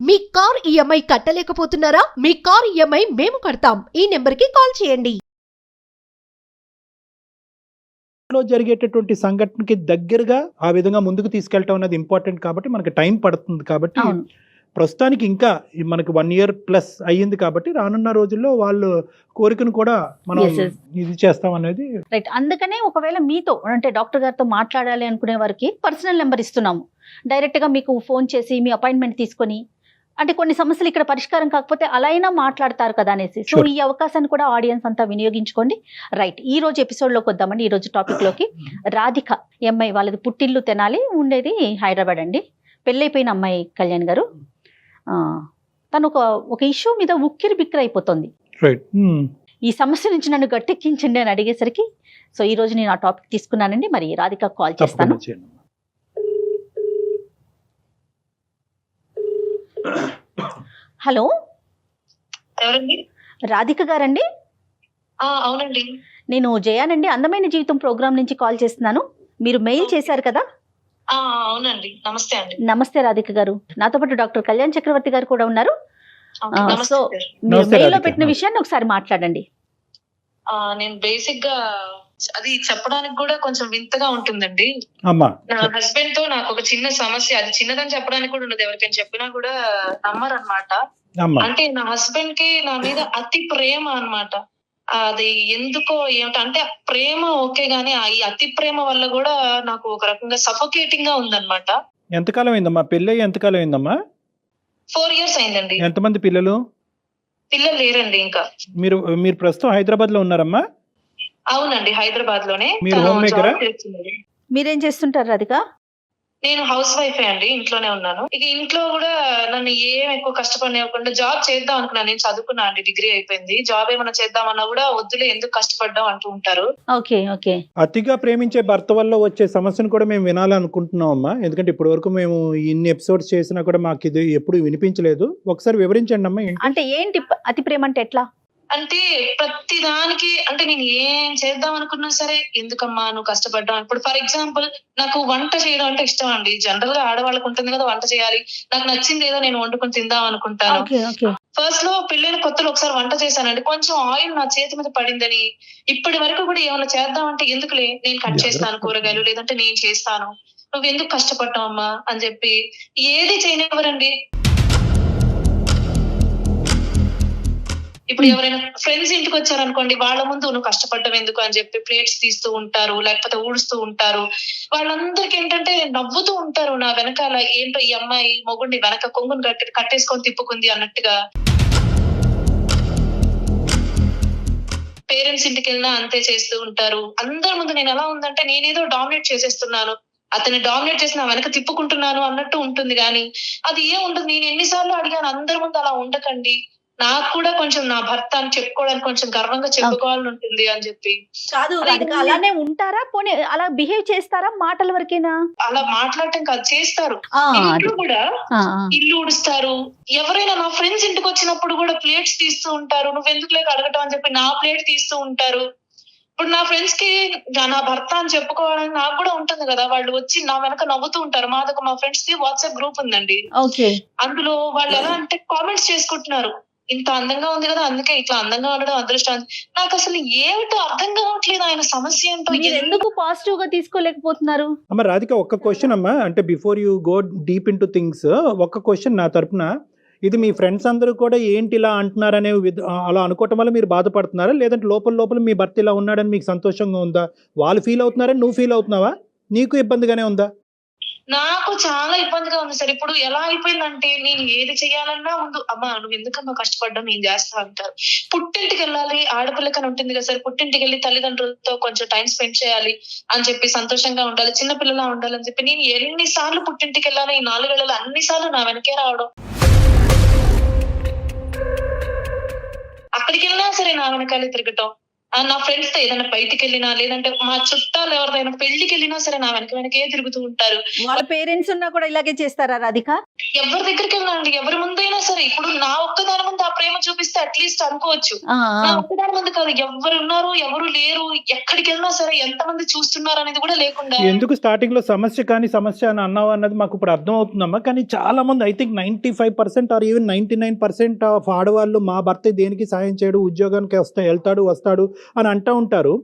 మీ car EMI కట్టలేకపోతున్నారా? మీ car EMI మేము కడతాం. ఈ నెంబర్కి కాల్ చేయండి. లో జరిగేటటువంటి సంఘటనకి దగ్గరగా ఆ విధంగా ముందుకు తీసుకెళ్ళటం అనేది ఇంపార్టెంట్ కాబట్టి మనకి టైం పడుతుంది కాబట్టి అవును. ప్రస్తుతానికి ఇంకా మనకి 1 year ప్లస్ అయ్యింది కాబట్టి రానున్న రోజుల్లో వాళ్ళు కోరికను కూడా మనం Yes, yes. ఇది చేస్తాం అనేది రైట్. అందుకనే ఒకవేళ మీతో అంటే డాక్టర్ గారితో మాట్లాడాలి అనుకునే వారికి పర్సనల్ నెంబర్ ఇస్తున్నాము. డైరెక్ట్ గా మీకు ఫోన్ చేసి మీ అపాయింట్మెంట్ తీసుకొని అంటే కొన్ని సమస్యలు ఇక్కడ పరిష్కారం కాకపోతే అలా అయినా మాట్లాడతారు కదా అనేసి. So Sure. ఈ అవకాశాన్ని కూడా ఆడియన్స్ అంతా వినియోగించుకోండి. రైట్, ఈ రోజు ఎపిసోడ్ లోకి వద్దామండి. ఈ రోజు టాపిక్ లోకి రాధిక ఎంఐ వాళ్ళది పుట్టిల్లు తెనాలి, ఉండేది హైదరాబాద్ అండి. పెళ్ళైపోయిన అమ్మాయి కళ్యాణ్ గారు. తను ఒక ఇష్యూ మీద ఉక్కిరి బిక్కిరి అయిపోతుంది. రైట్. ఈ సమస్య నుంచి నన్ను గట్టెక్కించండి అని అడిగేసరికి సో ఈ రోజు నేను ఆ టాపిక్ తీసుకున్నానండి. మరి రాధిక కాల్ చేస్తాను. తప్పకుండా చేయండి. హలో, ఎవరండి? రాధిక గారండి? అవునండి. నేను జయానండి, అందమైన జీవితం ప్రోగ్రామ్ నుంచి కాల్ చేస్తున్నాను. మీరు మెయిల్ చేశారు కదా? అవునండి. నమస్తే అండి. నమస్తే రాధిక గారు. నాతో పాటు డాక్టర్ కళ్యాణ్ చక్రవర్తి గారు కూడా ఉన్నారు. నమస్తే సో సార్. మీరు నమస్తే మెయిల్ లో రాధిక. పెట్టిన విషయాన్ని ఒకసారి మాట్లాడండి. నేను బేసిక్ గా అది చెప్పడానికి కూడా కొంచెం వింతగా ఉంటుందండి. అమ్మా నా హస్బెండ్ తో నాకు ఒక చిన్న సమస్య, అది చిన్నదని చెప్పడానికి కూడా ఉండదు. ఎవరికైనా చెప్పినా కూడా నమ్మరు అనమాట. అమ్మా అంటే నా హస్బెండ్ కి నా మీద అతి ప్రేమ అన్నమాట. అది ఎందుకో ఏమిటో అంటే ప్రేమ ఓకే గానీ ఈ అతి ప్రేమ వల్ల కూడా నాకు ఒక రకంగా సఫోకేటింగ్ గా ఉందన్నమాట. ఎంతకాలం అయిందమ్మా పెళ్ళి అయ్యి ఎంతకాలం అయిందమ్మా? 4 years అయిందండి. ఎంతమంది పిల్లలు? పిల్లలు లేరండి ఇంకా. మీరు మీరు ప్రస్తుతం హైదరాబాద్ లో ఉన్నారమ్మా? అవునండి, హైదరాబాద్ లోనే. మీరు తను home maker ఆ? జాబ్ చేస్తున్నది. మీరేం చేస్తుంటారు రాధిక? నేను హౌస్ వైఫ్ అండి, ఇంట్లోనే ఉన్నాను. ఇక ఇంట్లో కూడా నన్ను ఏం ఎక్కువ కష్టపడనివ్వకుండా జాబ్ చేద్దాం అనుకున్నాను. నేను చదువుకున్నా అండి, డిగ్రీ అయిపోయింది. జాబ్ ఏమైనా చేద్దామన్నా కూడా వద్దులే, ఎందుకు కష్టపడ్డాం అంటూ ఉంటారు. Okay okay. అతిగా ప్రేమించే భర్త వల్ల వచ్చే సమస్యను కూడా మేము వినాలనుకుంటున్నాం అమ్మా. ఎందుకంటే ఇప్పటి వరకు మేము ఇన్ని ఎపిసోడ్స్ చేసినా కూడా మాకు ఇది ఎప్పుడు వినిపించలేదు. ఒకసారి వివరించండి అమ్మా. అంటే ఏంటి అతి ప్రేమ అంటే ఎట్లా? అంటే ప్రతి దానికి అంటే నేను ఏం చేద్దాం అనుకున్నా సరే ఎందుకమ్మా నువ్వు కష్టపడ్డావు. ఇప్పుడు ఫర్ ఎగ్జాంపుల్ నాకు వంట చేయడం అంటే ఇష్టం అండి. జనరల్ గా ఆడవాళ్ళకు ఉంటుంది కదా వంట చేయాలి, నాకు నచ్చింది ఏదో నేను వండుకొని తిందాం అనుకుంటాను. Okay okay. ఫస్ట్ లో పెళ్ళైన కొత్తలో ఒకసారి వంట చేశానండి, కొంచెం ఆయిల్ నా చేతి మీద పడిందని ఇప్పటి వరకు కూడా ఏమైనా చేద్దాం అంటే ఎందుకులే నేను కట్ చేస్తాను కూరగాయలు, లేదంటే నేను చేస్తాను, నువ్వు ఎందుకు కష్టపడ్డావు అమ్మా అని చెప్పి ఏది చేయనివ్వరండి. ఇప్పుడు ఎవరైనా ఫ్రెండ్స్ ఇంటికి వచ్చారనుకోండి, వాళ్ళ ముందు నువ్వు కష్టపడ్డం ఎందుకు అని చెప్పి ప్లేట్స్ తీస్తూ ఉంటారు, లేకపోతే ఊడుస్తూ ఉంటారు. వాళ్ళందరికి ఏంటంటే నవ్వుతూ ఉంటారు నా వెనకాల, ఏంటో ఈ అమ్మాయి మొగుడిని వెనక కొంగుని కట్టేసుకొని తిప్పుకుంది అన్నట్టుగా. పేరెంట్స్ ఇంటికి వెళ్ళినా అంతే చేస్తూ ఉంటారు. అందరి ముందు నేను ఎలా ఉందంటే నేనేదో డామినేట్ చేసేస్తున్నాను, అతన్ని డామినేట్ చేసి నా వెనక తిప్పుకుంటున్నాను అన్నట్టు ఉంటుంది. కానీ అది ఏం ఉండదు. నేను ఎన్నిసార్లు అడిగాను, అందరి ముందు అలా ఉండకండి, నాకు కూడా కొంచెం నా భర్త అని చెప్పుకోవడానికి కొంచెం గర్వంగా చెప్పుకోవాలని ఉంటుంది అని చెప్పి. కాదు రాధిక, అలానే ఉంటారా? పోనీ అలా బిహేవ్ చేస్తారా మాటల వరకేనా? అలా మాట్లాడటం కాదు, చేస్తారు. ఆ, ఇంట్లో కూడా ఆ, ఇల్లు ఉడుస్తారు. ఎవరైనా నా ఫ్రెండ్స్ ఇంటికి వచ్చినప్పుడు కూడా ప్లేట్స్ తీస్తూ ఉంటారు, నువ్వెందుకు లేక అడగటం అని చెప్పి నా ప్లేట్ తీస్తూ ఉంటారు. ఇప్పుడు నా ఫ్రెండ్స్ కి నా భర్త అని చెప్పుకోవడానికి నాకు కూడా ఉంటుంది కదా, వాళ్ళు వచ్చి నా వెనక నవ్వుతూ ఉంటారు. మా ఫ్రెండ్స్ కి వాట్సాప్ గ్రూప్ ఉందండి. ఓకే. అందులో వాళ్ళు ఎలా అంటే కామెంట్స్ చేసుకుంటున్నారు, ఇంత అందంగా ఉంది కదా అందుకే ఇట్లా అందంగా ఉండడం అదృష్టం. నాకు అసలు ఏమిటో అర్థం కావట్లేదు ఆయన సమస్య ఏంటో. మీరు ఎందుకు పాజిటివ్ గా తీసుకోలేకపోతున్నారు? అమ్మ రాధిక, ఒక్క క్వశ్చన్ అమ్మా. అంటే before you go deep in to things, ఒక్క క్వశ్చన్ నా తరపున. ఇది మీ ఫ్రెండ్స్ అందరూ కూడా ఏంటి ఇలా అంటున్నారనే అలా అనుకోవటం వల్ల మీరు బాధపడుతున్నారా, లేదంటే లోపల మీ భర్త ఇలా ఉన్నాడని మీకు సంతోషంగా ఉందా? వాళ్ళు ఫీల్ అవుతున్నారని నువ్వు ఫీల్ అవుతున్నావా? నీకు ఇబ్బందిగానే ఉందా? నాకు చాలా ఇబ్బందిగా ఉంది సార్. ఇప్పుడు ఎలా అయిపోయిందంటే నేను ఏది చేయాలన్నా ముందు అమ్మా నువ్వు ఎందుకమ్మా కష్టపడ్డా, నేను చేస్తా అంటారు. పుట్టింటికి వెళ్ళాలి, ఆడపిల్లకని ఉంటుంది కదా సార్, పుట్టింటికి వెళ్ళి తల్లిదండ్రులతో కొంచెం టైం స్పెండ్ చేయాలి అని చెప్పి, సంతోషంగా ఉండాలి, చిన్న పిల్లలా ఉండాలని చెప్పి నేను ఎన్నిసార్లు పుట్టింటికి వెళ్ళాలి, ఈ 4 ఏళ్లలో అన్నిసార్లు నా వెనకే రావడం. అక్కడికి వెళ్ళినా సరే నా వెనకాలే తిరగటం. నా ఫ్రెండ్స్ తో ఏదైనా బయటికి వెళ్ళినా, లేదంటే మా చుట్టాలు ఎవరిదైనా పెళ్లికి వెళ్ళినా సరే నా వెనకే తిరుగుతూ ఉంటారు. వాళ్ళ పేరెంట్స్ ఉన్నా కూడా ఇలాగే చేస్తారా రాధిక? ఎవరి దగ్గరికి వెళ్ళండి, ఎవరి ముందైనా సరే. ఇప్పుడు నా ఒక్కదాని ముందు ఆ ప్రేమ ప్రేమ చూపిస్తే అట్లీస్ట్ అనుకోవచ్చు. ఆ, నా ఆ. ఒక్కదాని మంది కాదు, ఎవరు ఉన్నారు ఎవరు లేరు, ఎక్కడికి వెళ్ళినా సరే ఎంతమంది చూస్తున్నారు అనేది కూడా లేకుండా. ఎందుకు స్టార్టింగ్ లో సమస్య కాని సమస్య అని అన్నావు అన్నది మాకు ఇప్పుడు అర్థం అవుతుందమ్మా. కానీ చాలా మంది I think 95% or even 99% of ఆడవాళ్ళు మా భర్త దేనికి సాయం చేయడు, ఉద్యోగానికి వెళ్తాడు వస్తాడు అని అంటూ ఉంటారు.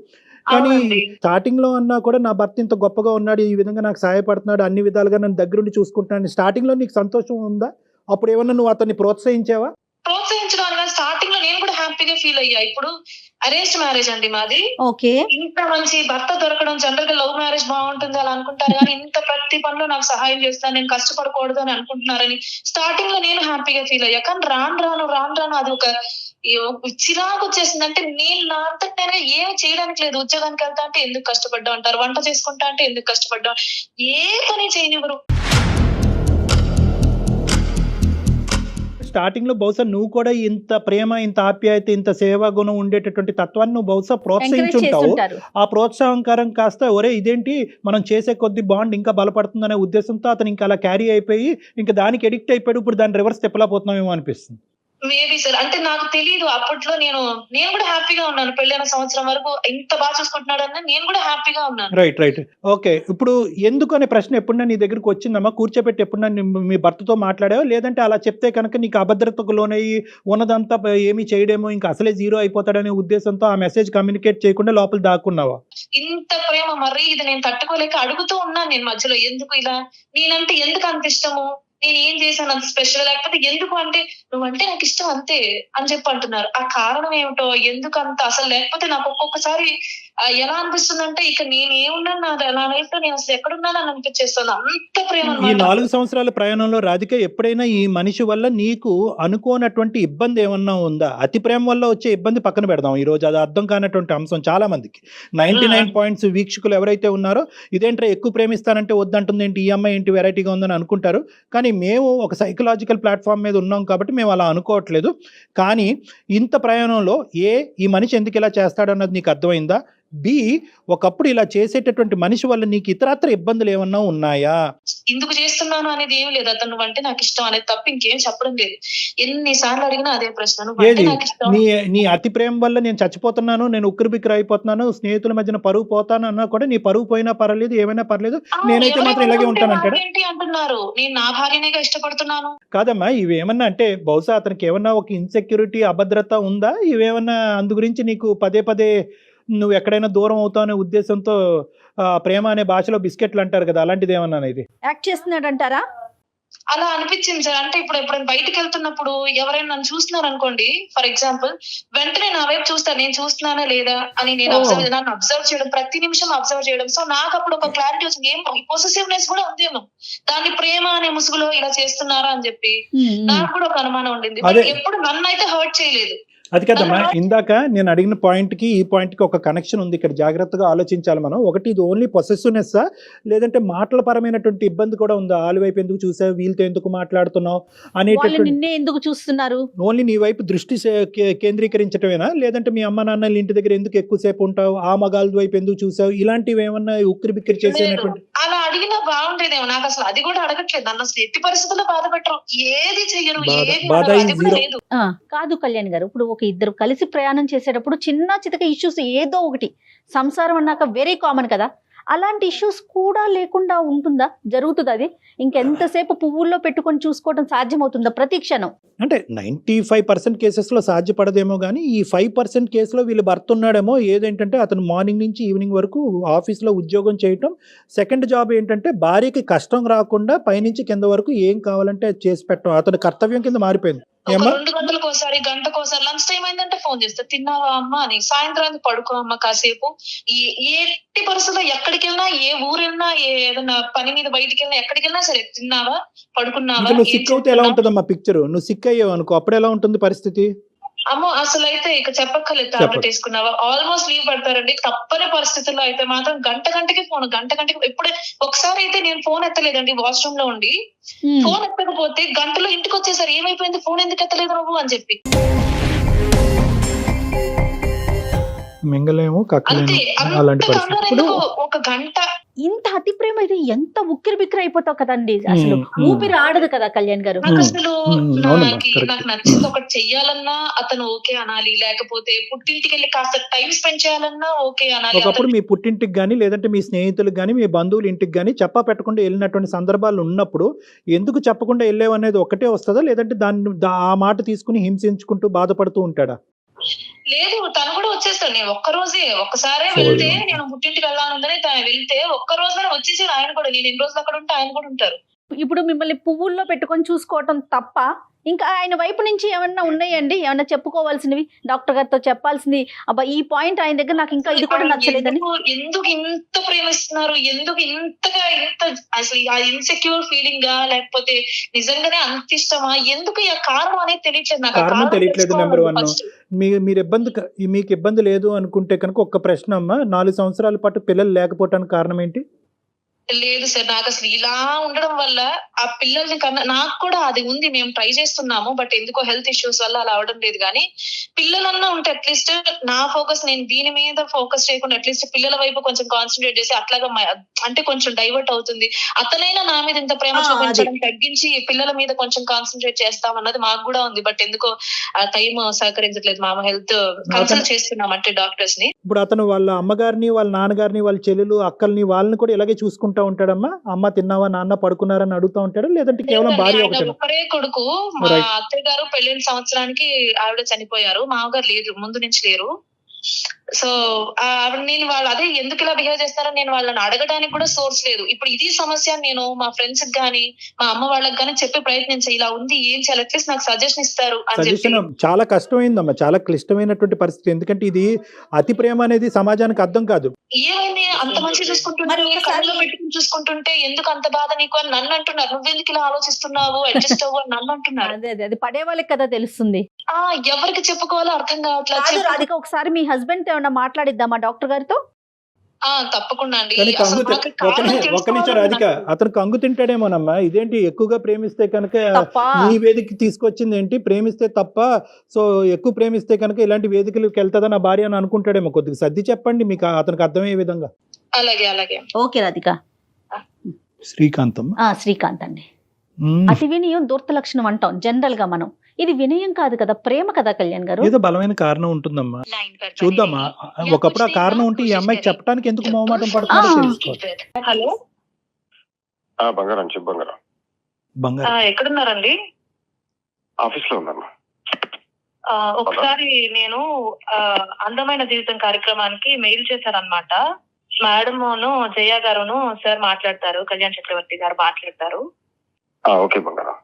కానీ అవునండి. స్టార్టింగ్ లో అన్నా కూడా నా భర్త ఇంత గొప్పగా ఉన్నాడు, ఈ విధంగా నాకు సహాయపడుతున్నాడు, అన్ని విధాలుగా నన్ను దగ్గరుండి చూసుకుంటున్నాను. స్టార్టింగ్ లో నీకు సంతోషం ఉందా? అప్పుడు ఏమన్నా నువ్వు అతన్ని ప్రోత్సహించావా? ప్రోత్సహించడం అనగా స్టార్టింగ్ లో నేను కూడా హ్యాపీగా ఫీల్ అయ్యా. ఇప్పుడు అరేంజ్ మ్యారేజ్ అండి మాది. ఓకే. ఇంత మంచి భర్త దొరకడం, జనరల్ గా లవ్ మ్యారేజ్ బాగుంటుంది అలా అనుకుంటారు కానీ ఇంత ప్రతి పనిలో నాకు సహాయం చేస్తాను, నేను కష్టపడకూడదు అని అనుకుంటున్నారని స్టార్టింగ్ లో నేను హ్యాపీగా ఫీల్ అయ్యా. కానీ రాను రాను అది ఒక చిరాకు వచ్చేసింది. అంటే నేను నా అంతటి నేను ఏమి చేయడానికి లేదు. ఉద్యోగానికి వెళ్తా అంటే ఎందుకు కష్టపడ్డా అంటారు, వంట చేసుకుంటా అంటే ఎందుకు కష్టపడ్డా, ఏ పని చేయనివ్వరు. స్టార్టింగ్ లో బహుశా నువ్వు కూడా ఇంత ప్రేమ, ఇంత ఆప్యాయత, ఇంత సేవా గుణం ఉండేటటువంటి తత్వాన్ని నువ్వు బహుశా ఎంకరేజ్ ప్రోత్సహించుంటావు. చేస్తుంటారు. ఆ ప్రోత్సాహంకరం కాస్త ఒరే ఇదేంటి మనం చేసే కొద్ది బాండ్ ఇంకా బలపడుతుందనే ఉద్దేశంతో అతను ఇంకా అలా క్యారీ అయిపోయి ఇంకా దానికి ఎడిక్ట్ అయిపోయాడు. ఇప్పుడు దాన్ని రివర్స్ తిప్పలేకపోతున్నామేమో అనిపిస్తుంది. మేబీ సార్, అంటే నాకు తెలియదు అప్పట్లో. నేను కూడా హ్యాపీగా ఉన్నాను. పెళ్ళైన సంవత్సరం వరకు ఇంత బాగా చూసుకుంటున్నాడు అని నేను కూడా హ్యాపీగా ఉన్నాను. రైట్. ఓకే. ఇప్పుడు ఎందుకు అనే ప్రశ్న ఎప్పుడన్నా నీ దగ్గరికి వచ్చిందమ్మా? కూర్చోబెట్టి ఎప్పుడన్నా మీ భర్తతో మాట్లాడావా? లేదంటే అలా చెప్తే కనుక నీకు అభద్రతకు లోనయ్యి ఉన్నదంతా ఏమీ చేయడేమో, ఇంకా అసలే జీరో అయిపోతాడనే ఉద్దేశంతో ఆ మెసేజ్ కమ్యూనికేట్ చేయకుండా లోపల దాక్కున్నావా? ఇంత ప్రేమ మరీ ఇది నేను తట్టుకోలేక అడుగుతూ ఉన్నాను నేను మధ్యలో, ఎందుకు ఇలా, నేనంటే ఎందుకు అంత ఇష్టము, నేను ఏం చేశాను అంత స్పెషల్, లేకపోతే ఎందుకు అంటే నువ్వంటే నాకు ఇష్టం అంతే అని చెప్పి అంటున్నారు. ఆ కారణం ఏమిటో, ఎందుకు అంత అసలు, లేకపోతే నాకు ఒక్కొక్కసారి ఎలా అనిపిస్తుందంటే ఇక నేను ఏమున్నాను, నా లైఫ్ లో నేను అసలు ఎక్కడున్నాను అని అనిపించేస్తుంది. అంత ప్రేమ ఈ అన్నమాట. 4 సంవత్సరాల ప్రయాణంలో రాధిక ఎప్పుడైనా ఈ మనిషి వల్ల నీకు అనుకోనటువంటి ఇబ్బంది ఏమన్నా ఉందా? అతి ప్రేమ వల్ల వచ్చే ఇబ్బంది పక్కన పెడదాం ఈ రోజు, అది అర్థం కానటువంటి అంశం చాలా మందికి. 99 పాయింట్స్ వీక్షకులు ఎవరైతే ఉన్నారో ఇదేంట్రా ఎక్కువ ప్రేమిస్తానంటే వద్దంటుంది ఏంటి, ఈ అమ్మాయి ఏంటి వెరైటీగా ఉందని అనుకుంటారు. కానీ మేము ఒక సైకలాజికల్ ప్లాట్ఫామ్ మీద ఉన్నాం కాబట్టి మేము అలా అనుకోవట్లేదు. కానీ ఇంత ప్రయాణంలో ఈ మనిషి ఎందుకు ఇలా చేస్తాడన్నది నీకు అర్థమైందా? బి, ఒకప్పుడు ఇలా చేసేటటువంటి మనిషి వల్ల నీకు ఇతరత్ర ఇబ్బందులు ఏమన్నా ఉన్నాయా? ఎందుకు చేస్తున్నాను అనేది ఏం లేదు. అతను నువ్వంటే నాకు ఇష్టం అనేది తప్ప ఇంకేం చెప్పడం లేదు. ఎన్నిసార్లు అడిగినా అదే ప్రశ్న, నువ్వంటే ఏది నాకు ఇష్టం. నీ అతి ప్రేమ వల్ల నేను చచ్చిపోతున్నాను, నేను ఉక్కిరి బిక్కిరి అయిపోతున్నాను, స్నేహితుల మధ్యన పరువు పోతాను అన్నా కూడా నీ పరువు పోయినా పర్లేదు, ఏమైనా పర్లేదు, నేనైతే మాత్రం ఇలాగే ఉంటానంటాడా? ఏంటి అంటున్నారు, నేను నా భార్యనేగా ఇష్టపడుతున్నాను. కాదమ్మా, ఇవేమన్నా అంటే బహుశా అతనికి ఏమన్నా ఒక ఇన్సెక్యూరిటీ, అభద్రత ఉందా? ఇవేమన్నా అందు గురించి నీకు పదే పదే నువ్వు ఎక్కడైనా దూరం అవుతావు అనే ఉద్దేశంతో ప్రేమ అనే భాషలో బిస్కెట్లు అంటారు కదా, అలాంటిది ఏమన్నా ఇది యాక్ట్ చేస్తున్నాడు అంటారా? అలా అనిపించింది సార్. అంటే ఇప్పుడు ఎప్పుడైనా బయటకు వెళ్తున్నప్పుడు ఎవరైనా నన్ను చూస్తున్నారు అనుకోండి, ఫర్ ఎగ్జాంపుల్, వెంటనే నా వైపు చూస్తారు, నేను చూస్తున్నానా లేదా అని. నేను నన్ను అబ్జర్వ్ చేయడం, ప్రతి నిమిషం అబ్జర్వ్ చేయడం. సో నాకు అప్పుడు ఒక క్లారిటీ వచ్చింది, ఏం పొసెసివ్నెస్ కూడా ఉందేమో, దాన్ని ప్రేమ అనే ముసుగులో ఇలా చేస్తున్నారా అని చెప్పి నాకు కూడా ఒక అనుమానం ఉండింది. బట్ ఎప్పుడు నన్ను అయితే హర్ట్ చేయలేదు. అది కదమ్మా, ఇందాక నేను అడిగిన పాయింట్కి ఈ పాయింట్కి ఒక కనెక్షన్ ఉంది. ఇక్కడ జాగ్రత్తగా ఆలోచించాలి మనం. ఒకటి, ఇది ఓన్లీ పొసెసివ్నెస్సా, లేదంటే మాటల పరమైనటువంటి ఇబ్బంది కూడా ఉందా? వాళ్ళ వైపు ఎందుకు చూసావు, వీళ్ళతో ఎందుకు మాట్లాడుతున్నావు అనేటటువంటి, నిన్నే ఎందుకు చూస్తున్నారు, ఓన్లీ నీ వైపు దృష్టి కేంద్రీకరించటమేనా, లేదంటే మీ అమ్మ నాన్నల ఇంటి దగ్గర ఎందుకు ఎక్కువసేపు ఉంటావు, ఆ మగాళ్ళ వైపు ఎందుకు చూసావు, ఇలాంటివి ఏమన్నా ఉక్కిరి బిక్కిరి చేసేటువంటి? అలా అడిగినా బాగుండేదేమో. నాకు అసలు అది కూడా అడగట్లేదు. నన్ను అసలు ఎట్టి పరిస్థితుల్లో బాధ పెట్టరు, ఏది చెయ్యరు, ఏది లేదు. కాదు కళ్యాణ్ గారు, ఇప్పుడు ఒక ఇద్దరు కలిసి ప్రయాణం చేసేటప్పుడు చిన్న చితక ఇష్యూస్ ఏదో ఒకటి, సంసారం అన్నాక వెరీ కామన్ కదా, అలాంటి ఇష్యూస్ కూడా లేకుండా ఉంటుందా, జరుగుతుంది అది? ఇంకెంతసేపు పువ్వుల్లో పెట్టుకొని చూసుకోవడం సాధ్యమవుతుందా ప్రతి క్షణం? అంటే 95% కేసెస్లో సాధ్యపడదేమో కానీ ఈ 5% కేసులో వీళ్ళు భర్త ఉన్నాడేమో. ఏదేంటంటే అతను మార్నింగ్ నుంచి ఈవినింగ్ వరకు ఆఫీస్లో ఉద్యోగం చేయటం, సెకండ్ జాబ్ ఏంటంటే భార్యకి కష్టం రాకుండా పైనుంచి కింద వరకు ఏం కావాలంటే అది చేసి పెట్టడం అతని కర్తవ్యం కింద మారిపోయింది. 2 గంటలకోసారి, గంటకోసారి లంచ్ టైం అయిందంటే ఫోన్ చేస్తా, తిన్నావా అమ్మ అని. సాయంత్రానికి పడుకో అమ్మ కాసేపు. ఎట్టి పరిస్థితుల్లో ఎక్కడికి వెళ్ళినా, ఏ ఊరు వెళ్ళినా, ఏదైనా పని మీద బయటికి వెళ్ళినా, ఎక్కడికి వెళ్ళినా సరే, తిన్నావా, పడుకున్నావా. నువ్వు సిక్ అవుతే ఎలా ఉంటుందమ్మా పిక్చర్? నువ్వు సిక్ అయ్యావు అనుకో, అప్పుడు ఎలా ఉంటుంది పరిస్థితి? అమ్మో అసలు అయితే ఇక చెప్పక్కర్లేదు. టాబ్లెట్ వేసుకున్నావా, ఆల్మోస్ట్ లీవ్ పడతారండి. తప్పని పరిస్థితుల్లో అయితే మాత్రం గంటకి ఫోన్, గంటకి. ఎప్పుడే ఒకసారి అయితే నేను ఫోన్ ఎత్తలేదండి, వాష్రూమ్ లో ఉండి ఫోన్ ఎత్తకపోతే గంటలో ఇంటికి వచ్చేసరి ఏమైపోయింది, ఫోన్ ఎందుకు ఎత్తలేదు నువ్వు అని చెప్పి. మింగలేము, అంతే, అలాంటి అంత పరిస్థితి. కంగారు ఎందుకు? ఒక గంట ఇంత అతి ప్రేమ అయితే ఎంత ఉక్కిరి బిక్కిరి అయిపోతావు కదండి అసలు. ఊపిరి ఆడదు కదా కళ్యాణ్ గారు. నాకు అసలు అవునమ్మా, నాకు correct. నాకు నచ్చింది ఒకటి చెయ్యాలన్నా అతను ఓకే అనాలి, లేకపోతే పుట్టింటికి వెళ్ళి కాస్త టైం స్పెండ్ చేయాలన్నా ఓకే అనాలి. ఒకప్పుడు మీ పుట్టింటికి కానీ లేదంటే మీ స్నేహితులకు కానీ మీ బంధువుల ఇంటికి కానీ చెప్పా పెట్టకుండా వెళ్ళినటువంటి సందర్భాలు ఉన్నప్పుడు ఎందుకు చెప్పకుండా వెళ్ళేవు అనేది ఒకటే వస్తుందా, లేదంటే ఆ మాట తీసుకుని హింసించుకుంటూ బాధపడుతూ ఉంటాడా? లేదు, తను కూడా వచ్చేస్తాడు. నేను ఒక్కసారే So, వెళ్తే, నేను పుట్టింటికి వెళ్ళాలని తను వెళ్తే ఒక్క రోజునే వచ్చేసాడు ఆయన కూడా. నేను ఎన్ని రోజులు అక్కడ ఉంటే ఆయన కూడా ఉంటారు. ఇప్పుడు మిమ్మల్ని పువ్వుల్లో పెట్టుకొని చూసుకోవటం తప్ప ఇంకా ఆయన వైపు నుంచి ఏమన్నా ఉన్నాయండి, ఏమన్నా చెప్పుకోవాల్సినవి, డాక్టర్ గారితో చెప్పాల్సింది, అబ్బా ఈ పాయింట్ ఆయన దగ్గర నాకు ఇంకా ఇది కూడా నచ్చలేదని? ఎందుకు ఇంత ప్రేమిస్తున్నారు, ఎందుకు ఇంత అసలు ఆ ఇన్సెక్యూర్ ఫీలింగ్ గా, లేకపోతే నిజంగానే అంత ఇష్టమా, ఎందుకు ఈ కారణం అనేది తెలియట్లేదు నాకు. కారణం తెలియట్లేదు. నెంబర్ 1, మీకు ఇబ్బంది లేదు అనుకుంటే కనుక ఒక్క ప్రశ్న అమ్మా, 4 సంవత్సరాల పాటు పిల్లలు లేకపోవటానికి కారణం ఏంటి? లేదు సార్, నాకు అసలు ఇలా ఉండడం వల్ల ఆ పిల్లల్ని కన్నా నాకు కూడా అది ఉంది. మేము ట్రై చేస్తున్నాము, బట్ ఎందుకో హెల్త్ ఇష్యూస్ వల్ల అలా అవడం లేదు. కానీ పిల్లలన్నా ఉంటే అట్లీస్ట్ నా ఫోకస్ నేను దీని మీద ఫోకస్ చేయకుండా అట్లీస్ట్ పిల్లల వైపు కొంచెం కాన్సన్ట్రేట్ చేసి అట్లాగా అంటే కొంచెం డైవర్ట్ అవుతుంది. అతనైనా నా మీద ఇంత ప్రేమ చూపించడం తగ్గించి పిల్లల మీద కొంచెం కాన్సన్ట్రేట్ చేస్తామన్నది మాకు కూడా ఉంది. బట్ ఎందుకో ఆ టైం సహకరించట్లేదు. మా హెల్త్ కన్సల్ట్ చేస్తున్నాం అంటే డాక్టర్స్ ని. ఇప్పుడు అతను వాళ్ళ అమ్మగారిని, వాళ్ళ నాన్నగారిని, వాళ్ళ చెల్లెలు, అక్కల్ని, వాళ్ళని కూడా ఇలాగే చూసుకుంటా ఉంటాడమ్మా? అమ్మ తిన్నావా, నాన్న పడుకున్నారని అడుగుతా ఉంటాడా, లేదంటే కేవలం భార్య ఒకటే? ఒకరే కొడుకు. మా Right. అత్తయ్య గారు పెళ్ళైన సంవత్సరానికి ఆవిడ చనిపోయారు. మామగారు లేరు, ముందు నుంచి లేరు. సో నేను వాళ్ళు అదే ఎందుకు ఇలా బిహేవ్ చేస్తారని నేను వాళ్ళని అడగడానికి కూడా సోర్స్ లేదు. ఇప్పుడు ఇది సమస్య. నేను మా ఫ్రెండ్స్ గానీ మా అమ్మ వాళ్ళకి గానీ చెప్పే ప్రయత్నించే ఇలా ఉంది, ఏం చేయాలి, అట్లీస్ట్ నాకు సజెషన్ ఇస్తారు అని చెప్పి. సజెషన్ చాలా కష్టమైందమ్మా, చాలా క్లిష్టమైనటువంటి పరిస్థితి. ఎందుకంటే ఇది అతి ప్రేమ అనేది సమాజానికి అర్థం కాదు. ఏమైంది అంత మంచి చూసుకుంటుంటే, కళ్ళలో పెట్టుకుని చూసుకుంటుంటే ఎందుకు అంత బాధ నీకు అని నన్ను అంటున్నారు. నువ్వెందుకు ఇలా ఆలోచిస్తున్నావు, అడ్జస్ట్ అవ్వు అని నన్ను అంటున్నారు. అది పడే వాళ్ళకి కదా తెలుస్తుంది. ఎవరికి చెప్పుకోవాలో అర్థం కావట్లేదు. రాధిక, ఒకసారి మీ హస్బెండ్ తో ఏమన్నా మాట్లాడిద్దామా డాక్టర్ గారితో? తప్పకుండా అండి. కానీ ఒక్క నిమిషం రాధిక, అతను కంగు తింటాడేమోనమ్మా. ఇదేంటి ఎక్కువగా ప్రేమిస్తే కనుక ఈ వేదిక తీసుకొచ్చింది ఏంటి, ప్రేమిస్తే తప్ప, సో ఎక్కువ ప్రేమిస్తే కనుక ఇలాంటి వేదికలకు వెళ్తుందా నా భార్య అని అనుకుంటాడేమో. కొద్దిగా సర్ది చెప్పండి మీకు అతనికి అర్థమయ్యే విధంగా. అలాగే అలాగే. ఓకే రాధిక. శ్రీకాంతం. శ్రీకాంత్ అండి. అతి వినయం దూర్త లక్షణం అంటాం జనరల్ గా మనం. ఇది వినయం కాదు కదా, ప్రేమ కదా కళ్యాణ్ గారు. ఏదో బలమైన కారణం ఉంటుందమ్మా, చూద్దామా. ఒకప్పుడు ఆ కారణం ఉంటే ఈ అమ్మాయికి చెప్పడానికి ఎందుకు మొహమాటం పడుతుందో తెలుసుకోవాలి. హలో బంగారం, చెప్పు బంగారం. బంగారం ఎక్కడున్నారండి? ఆఫీస్ లో ఉందమ్మా. ఒకసారి నేను అందమైన జీవితం కార్యక్రమానికి మెయిల్ చేశారనమాట. మేడమును జయ గారును సార్ మాట్లాడతారు, కళ్యాణ్ చక్రవర్తి గారు మాట్లాడతారు. ఓకే బంగారం.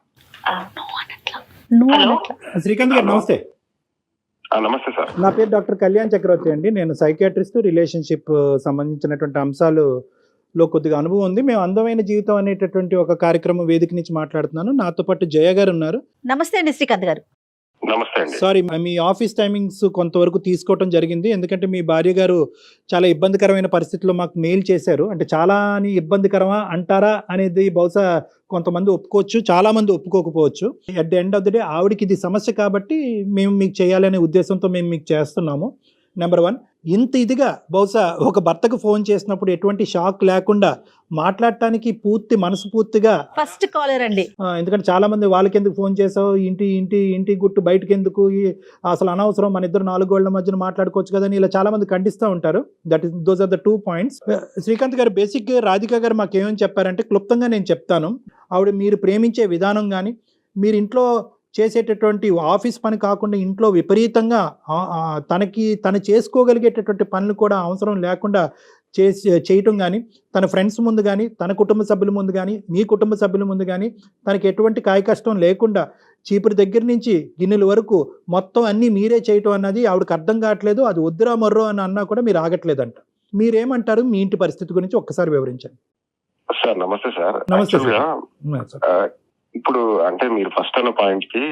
శ్రీకాంత్ గారు నమస్తే. నమస్తే సార్. నా పేరు డాక్టర్ కళ్యాణ్ చక్రవర్తి అండి. నేను సైకియాట్రిస్ట్, రిలేషన్షిప్ సంబంధించినటువంటి అంశాలలో కొద్దిగా అనుభవం ఉంది. మేము అందమైన జీవితం అనేటటువంటి ఒక కార్యక్రమం వేదిక నుంచి మాట్లాడుతున్నాను. నాతో పాటు జయ గారు ఉన్నారు. నమస్తే అండి శ్రీకాంత్ గారు. నమస్తే అండి. సారీ, మీ ఆఫీస్ టైమింగ్స్ కొంతవరకు తీసుకోవడం జరిగింది. ఎందుకంటే మీ భార్య గారు చాలా ఇబ్బందికరమైన పరిస్థితుల్లో మాకు మెయిల్ చేశారు. అంటే చాలా ఇబ్బందికరమా అంటారా అనేది బహుశా కొంతమంది ఒప్పుకోవచ్చు, చాలా మంది ఒప్పుకోకపోవచ్చు. At the end of the day ఆవిడకి ఇది సమస్య కాబట్టి మేము మీకు చేయాలనే ఉద్దేశంతో మేము మీకు చేస్తున్నాము. నెంబర్ 1, ఇంత ఇదిగా బహుశా ఒక భర్తకు ఫోన్ చేసినప్పుడు ఎటువంటి షాక్ లేకుండా మాట్లాడటానికి మనస్ఫూర్తిగా ఫస్ట్ కాలర్ అండి. ఎందుకంటే చాలా మంది వాళ్ళకి ఎందుకు ఫోన్ చేసావు, ఇంటి గుట్టు బయటకు ఎందుకు, అసలు అనవసరం, మన ఇద్దరు 4 గోళ్ల మధ్యన మాట్లాడుకోవచ్చు కదా అని ఇలా చాలా మంది ఖండిస్తూ ఉంటారు. Those are the 2 points. Srikanth గారు బేసిక్ రాధిక గారు మాకు ఏమని చెప్పారంటే, క్లుప్తంగా నేను చెప్తాను. ఆవిడ మీరు ప్రేమించే విధానం కానీ, మీరు ఇంట్లో చేసేటటువంటి ఆఫీస్ పని కాకుండా ఇంట్లో విపరీతంగా తను చేసుకోగలిగేటటువంటి పనులు కూడా అవసరం లేకుండా చేయటం కానీ, తన ఫ్రెండ్స్ ముందు కానీ, తన కుటుంబ సభ్యుల ముందు కానీ, మీ కుటుంబ సభ్యుల ముందు కానీ తనకి ఎటువంటి కాయ కష్టం లేకుండా చీపురు దగ్గర నుంచి గిన్నెల వరకు మొత్తం అన్నీ మీరే చేయటం అన్నది ఆవిడకి అర్థం కావట్లేదు. అది వద్దురా మర్రో అని అన్నా కూడా మీరు ఆగట్లేదంట. మీరేమంటారు? మీ ఇంటి పరిస్థితి గురించి ఒక్కసారి వివరించండి. సార్ నమస్తే సార్. నమస్తే సార్. ఇప్పుడు అంటే మీరు ఫస్ట్ అన్న పాయింట్ కి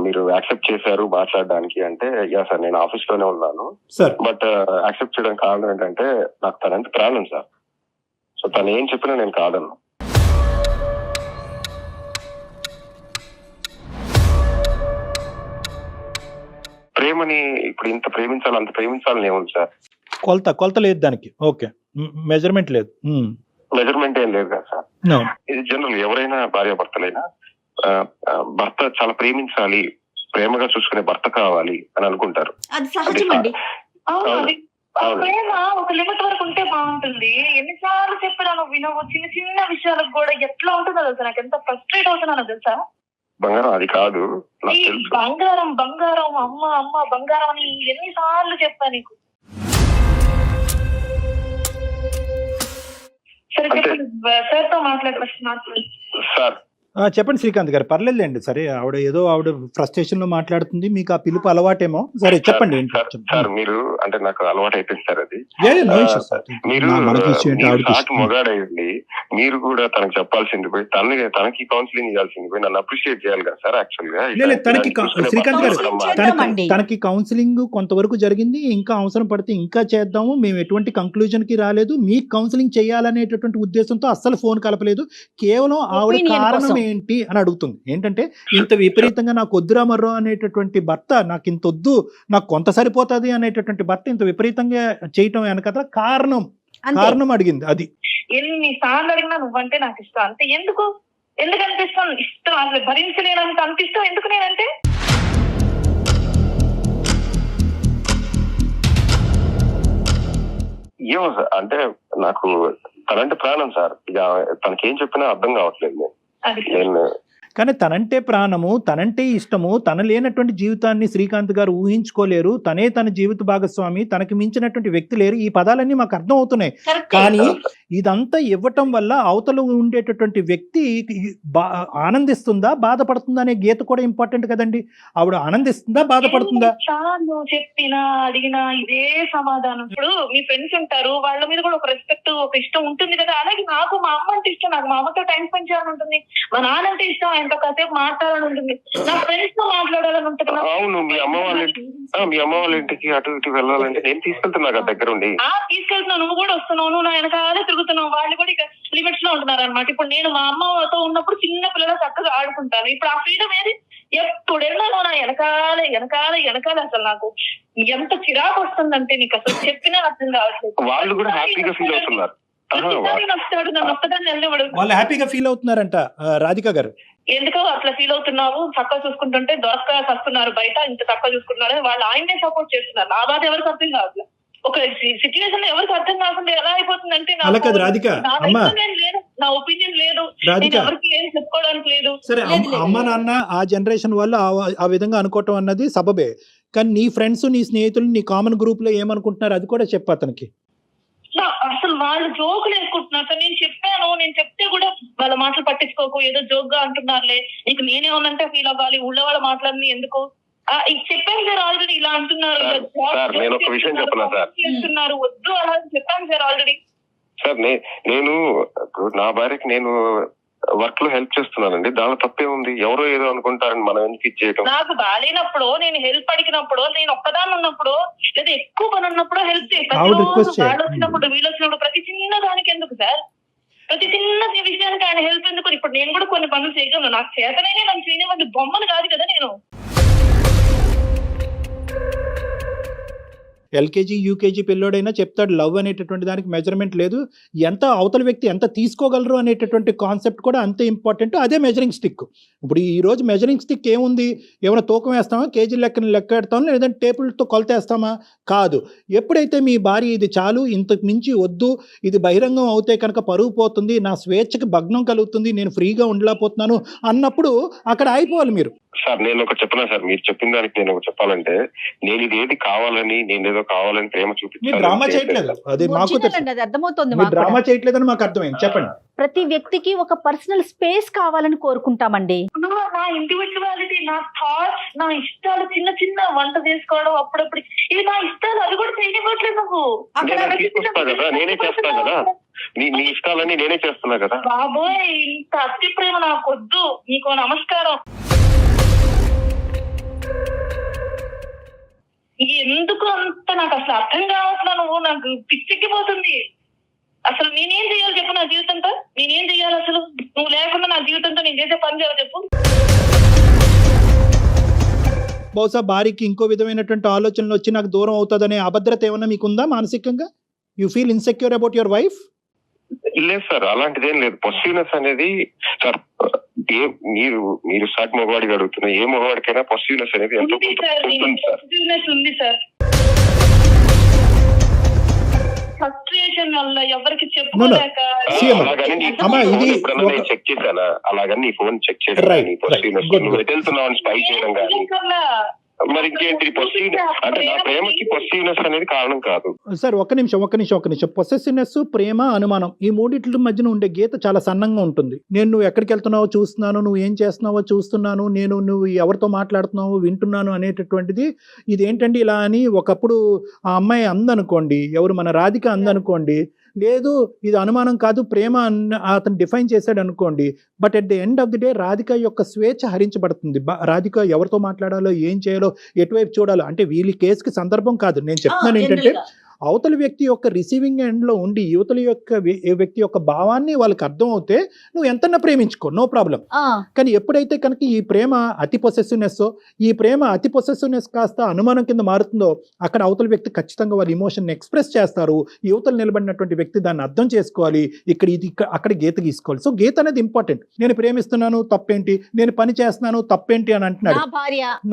మీరు యాక్సెప్ట్ చేశారు మాట్లాడడానికి అంటే, యా సార్ నేను ఆఫీస్ లోనే ఉన్నాను సార్, బట్ యాక్సెప్ట్ చేయడానికి కారణం ఏంటంటే నాకు తనంత ప్రాబ్లం సార్. సో తను ఏం చెప్పినా నేను కాదను. ప్రేమని ఇప్పుడు ఇంత ప్రేమించాలి అంత ప్రేమించాలని ఏముంది సార్? కొలత లేదు దానికి. ఓకే. మెజర్మెంట్ లేదు. మెజర్మెంట్ ఏం లేదు కదా సార్. No. ఇది జనరల్ ఎవరైనా భార్యాభర్తలైనా భర్త చాలా ప్రేమించాలి, ప్రేమగా చూసుకునే భర్త కావాలి అని అనుకుంటారు. అది సహజం అండి. అవును, అవును. అది ఆ ప్రేమ ఒక లిమిట్ వరకు ఉంటే బాగుంటుంది. ఎన్నిసార్లు చెప్పినా నువ్వు వినవు. చిన్న చిన్న విషయాలకు కూడా ఎట్లా ఉంటుందో తెలుసా, నాకు ఎంత ఫ్రస్ట్రేట్ అవుతున్నానో తెలుసా. బంగారం అది కాదు, ఈ నాకు తెలుసు. బంగారం బంగారం అమ్మ అమ్మ బంగారం అని ఎన్నిసార్లు చెప్పా నీకు. సరే చెప్పండి సార్ తో మాట్లాడు. సార్ చెప్పండి శ్రీకాంత్ గారు, పర్లేదులేండి. సరే, ఆవిడ ఫ్రస్ట్రేషన్ లో మాట్లాడుతుంది, మీకు ఆ పిలుపు అలవాటేమో. సరే చెప్పండి. సార్ మీరు అంటే నాకు అలవాటు అయిపోయింది సార్ అది. మీరు సాటి మొగాడైంది, మీరు కూడా తనకు చెప్పాల్సింది పోయి తనకి కౌన్సిలింగ్ ఇవ్వాల్సింది పోయి నన్ను అప్రిషియేట్ చేయాలి కదా సార్. యాక్చువల్ గా శ్రీకాంత్ గారు, తనకి కౌన్సిలింగ్ కొంతవరకు జరిగింది, ఇంకా అవసరం పడితే ఇంకా చేద్దాము. మేము ఎటువంటి కంక్లూజన్ కి రాలేదు. మీకు కౌన్సిలింగ్ చేయాలనేటటువంటి ఉద్దేశంతో అస్సలు ఫోన్ కలపలేదు. కేవలం ఆవిడ కారణం ఏంటి అని అడుగుతుంది. ఏంటంటే ఇంత విపరీతంగా నాకు వద్దురా మర్రో అనేటటువంటి భర్త, నాకు ఇంత వద్దు, నాకు కొంత సరిపోతుంది అనేటటువంటి భర్త ఇంత విపరీతంగా చేయటం వెనక కారణం అడిగింది. అది ఎన్నిసార్లు అడిగినా నువ్వంటే నాకు ఇష్టం అంతే. ఎందుకు అనిపిస్తాను ఇష్టం, అసలు భరించలేనంత అనిపిస్తాం. ఎందుకు నేనంటే ఏమో సార్, అంటే నాకు తనంటే ప్రాణం సార్. ఇక తనకేం చెప్పినా అర్థం కావట్లేదు. నేను కానీ తనంటే ప్రాణము, తనంటే ఇష్టము, తన లేనటువంటి జీవితాన్ని శ్రీకాంత్ గారు ఊహించుకోలేరు. తనే తన జీవిత భాగస్వామి, తనకి మించినటువంటి వ్యక్తి లేరు. ఈ పదాలన్నీ మాకు అర్థం అవుతున్నాయి. కానీ ఇదంతా ఇవ్వటం వల్ల అవతల ఉండేటటువంటి వ్యక్తి ఆనందిస్తుందా, బాధపడుతుందా అనే గీత కూడా ఇంపార్టెంట్ కదండి. ఆవిడ ఆనందిస్తుందా, బాధపడుతుందా? నువ్వు చెప్పినా అడిగినా ఇదే సమాధానం. ఇప్పుడు మీ ఫ్రెండ్స్ ఉంటారు, వాళ్ళ మీద కూడా ఒక రెస్పెక్ట్, ఒక ఇష్టం ఉంటుంది కదా. అలాగే నాకు మా అమ్మ అంటే ఇష్టం, నాకు మా అమ్మతో టైం స్పెండ్ చేయాలని ఉంటుంది. మా నాన్న అంటే ఇష్టం, ఆయనతో కాసేపు మాట్లాడాలని ఉంటుంది. నా ఫ్రెండ్స్ తో మాట్లాడాలని ఉంటుంది. అవును, మీ అమ్మ వాళ్ళ ఇంటికి అటు ఇటు వెళ్ళాలంటే నేను తీసుకెళ్తున్నా కదా దగ్గర ఉండి. తీసుకెళ్తున్నావు, నువ్వు కూడా వస్తున్నావు, నువ్వు నా వెనకాలే తిరుగుతున్నావు. వాళ్ళు కూడా ఇక లిమిట్స్ లో ఉంటున్నారు అనమాట. ఇప్పుడు నేను మా అమ్మతో ఉన్నప్పుడు చిన్న పిల్లలు చక్కగా ఆడుకుంటాను. ఇప్పుడు ఆ ఫ్రీడమ్ ఏది? ఎప్పుడైనా నువ్వు నా వెనకాల అసలు నాకు ఎంత చిరాకు వస్తుందంటే నీకు అసలు చెప్పినా అర్థం కావట్లేదు. వాళ్ళు కూడా హ్యాపీగా ఫీల్ అవుతున్నారు. వాళ్ళు హ్యాపీగా ఫీల్ అవుతున్నారంట. రాధిక గారు, ఎందుకో అట్లా ఫీల్ అవుతున్నావు, చక్కగా చూసుకుంటుంటే దొరకగా వస్తున్నారు బయట, ఇంత చక్కగా చూసుకుంటున్నారు. వాళ్ళు ఆయనే సపోర్ట్ చేస్తున్నారు. నా బాధ ఎవరికి అర్థం కావట్లేదు. ఒక సిచ్యువేషన్ లో ఎవరికి అర్థం కాకుండా ఎలా అయిపోతుందంటే నా ఒపీనియన్ లేదు, ఎవరికి ఏం చెప్పుకోవడానికి లేదు. సరే, అమ్మ నాన్న ఆ జనరేషన్ వాళ్ళు ఆ విధంగా అనుకోవటం అన్నది సబబే. కానీ నీ ఫ్రెండ్స్, నీ స్నేహితులు, నీ కామన్ గ్రూప్ లో ఏమనుకుంటున్నారు అది కూడా చెప్పు అతనికి. అసలు వాళ్ళు జోకులు వేసుకుంటున్నారు. నేను చెప్పాను, నేను చెప్తే కూడా వాళ్ళ మాటలు పట్టించుకోకు, ఏదో జోక్ గా అంటున్నారులే, నీకు నేనేమన్నంటే ఫీల్ అవ్వాలి, ఊళ్ళో వాళ్ళ మాటలన్నీ ఎందుకు చెప్పాను సార్. ఆల్రెడీ ఇలా అంటున్నారు, చేస్తున్నారు, వద్దు అలా చెప్పాను సార్ ఆల్రెడీ. సార్ నేను నా భార్యకి నేను వర్క్ లో హెల్ప్ చేస్తున్నానండి, దానిలో తప్పే ఉంది. ఎవరో ఏదో అనుకుంటారని మనం ఎందుకు ఇచ్చేయటం. నాకు బాగాలేనప్పుడు, నేను హెల్ప్ అడిగినప్పుడు, నేను ఒక్కదాన్ని ఉన్నప్పుడు లేదా ఎక్కువ పని ఉన్నప్పుడు హెల్ప్ చేయాలి. వాళ్ళు వచ్చినప్పుడు, వీళ్ళు వచ్చినప్పుడు ప్రతి చిన్న దానికి ఎందుకు సార్? ప్రతి చిన్న విషయానికి ఆయన హెల్ప్ ఎందుకు? ఇప్పుడు నేను కూడా కొన్ని పనులు చేయగలను, నాకు చేతనైనా నన్ను చేయనివ్వండి. బొమ్మను కాదు కదా నేను. ఎల్కేజీ యూకేజీ పిల్లోడైనా చెప్తాడు లవ్ అనేటటువంటి దానికి మెజర్మెంట్ లేదు. ఎంత అవతల వ్యక్తి ఎంత తీసుకోగలరు అనేటటువంటి కాన్సెప్ట్ కూడా అంతే ఇంపార్టెంట్. అదే మెజరింగ్ స్టిక్. ఇప్పుడు ఈ రోజు మెజరింగ్ స్టిక్ ఏముంది? ఏమైనా తూకం వేస్తామా, కేజీ లెక్క పెడతామా, లేదంటే టేబుల్తో కొలతేస్తామా? కాదు. ఎప్పుడైతే మీ భార్య ఇది చాలు, ఇంతకు మించి వద్దు, ఇది బహిరంగం అవుతే కనుక పరువు పోతుంది, నా స్వేచ్ఛకి భగ్నం కలుగుతుంది, నేను ఫ్రీగా ఉండలేకపోతున్నాను అన్నప్పుడు అక్కడ అయిపోవాలి మీరు. సార్ నేను ఒకటి చెప్పినా సార్, మీరు చెప్పిన దానికి నేను ఒకటి చెప్పాలంటే, నేను ఇది ఏది కావాలని, నేను ఏదో కావాలని ప్రేమ చూపించాను. డ్రామా చేయట్లేదు, అది మాకు అర్థమవుతుంది. డ్రామా చేయట్లేదని మాకు అర్థమైంది. చెప్పండి. ప్రతి వ్యక్తికి ఒక పర్సనల్ స్పేస్ కావాలని కోరుకుంటామండి. నా ఇండివిజువాలిటీ, నా థాట్స్, నా ఇష్టాలు, చిన్న చిన్న వంట చేసుకోవడం అప్పుడప్పుడు, ఇవి నా ఇష్టాలు, అది కూడా చేయనివ్వట్లేదు నువ్వు. తీసుకొస్తా కదా, నేనే చేస్తా కదా, నీ ఇష్టాలన్నీ నేనే చేస్తున్నా కదా. బాబోయ్, ఇంత అతి ప్రేమ నాకు వద్దు. నీకు నమస్కారం. ఎందుకు అంత నాకు అసలు అర్థం కావట్లా. నువ్వు నాకు పిచ్చెక్కిపోతుంది. అసలు నేనేం చెయ్యాలి చెప్పు? నా జీవితంతో నేనేం చెయ్యాలి అసలు? నువ్వు లేకుండా నా జీవితంతో నేను చేసే పని చేయాలి చెప్పు. బహుశా భార్యకి ఇంకో విధమైనటువంటి ఆలోచనలు వచ్చి నాకు దూరం అవుతుందనే అభద్రత ఏమన్నా మీకుందా మానసికంగా? You feel insecure about your wife? లేదు సార్, అలాంటిదేం లేదు. పొసిటివ్నెస్ అనేది సార్ మీరు సాటి మగవాడికి అడుగుతున్నా, ఏ మగవాడికైనా పొసిటివ్నెస్ అనేది ఎంతో ఉంది సార్, ఉంటుంది సార్. పాజిటివ్నెస్ ఉంది సార్. ఫ్రస్ట్రేషన్ వల్ల ఎవరికి చెప్పుకోలేక అలాగని నేను చెక్ చేశానా? అలాగని నీ ఫోన్ చెక్ Right, చేయడం, right. పొసిటివ్నెస్ Good, నువ్వు వెళ్తున్నావు స్పై చేయడం కానీ, మరి ఇంకేంటి పొసిటివ్నెస్ అంటే నా ప్రేమకి పొసిటివ్నెస్ అనేది కారణం కాదు సార్. ఒక్క నిమిషం. పొసెసివ్నెస్, ప్రేమ, అనుమానం, ఈ మూడిట్ల మధ్యన ఉండే గీత చాలా సన్నంగా ఉంటుంది. నువ్వు ఎక్కడికి వెళ్తున్నావో చూస్తున్నాను, నువ్వు ఏం చేస్తున్నావో చూస్తున్నాను, నువ్వు ఎవరితో మాట్లాడుతున్నావో వింటున్నాను అనేటటువంటిది. ఇది ఏంటంటే ఇలా అని ఒకప్పుడు ఆ అమ్మాయి అందనుకోండి, ఎవరు మన రాధిక అందనుకోండి, లేదు ఇది అనుమానం కాదు ప్రేమ అతను డిఫైన్ చేశాడు అనుకోండి. But at the end of the day Radhika యొక్క స్వేచ్ఛ హరించబడుతుంది. రాధిక ఎవరితో మాట్లాడాలో, ఏం చేయాలో, ఎటువైపు చూడాలో, అంటే వీళ్ళ కేసుకి సందర్భం కాదు. నేను చెప్తున్నాను ఏంటంటే అవతలి వ్యక్తి యొక్క రిసీవింగ్ ఎండ్లో ఉండి యువతల యొక్క వ్యక్తి యొక్క భావాన్ని వాళ్ళకి అర్థం అవుతే నువ్వు ఎంతన్నా ప్రేమించుకో, నో ప్రాబ్లం. కానీ ఎప్పుడైతే కనుక ఈ ప్రేమ అతి పొసెసివ్నెస్ కాస్త అనుమానం కింద మారుతుందో అక్కడ అవతల వ్యక్తి ఖచ్చితంగా వాళ్ళ ఇమోషన్ ఎక్స్ప్రెస్ చేస్తారు. యువతలు నిలబడినటువంటి వ్యక్తి దాన్ని అర్థం చేసుకోవాలి. అక్కడ గీత గీసుకోవాలి. సో గీత అనేది ఇంపార్టెంట్. నేను ప్రేమిస్తున్నాను తప్పేంటి, నేను పని చేస్తున్నాను తప్పేంటి అని అంటున్నాడు.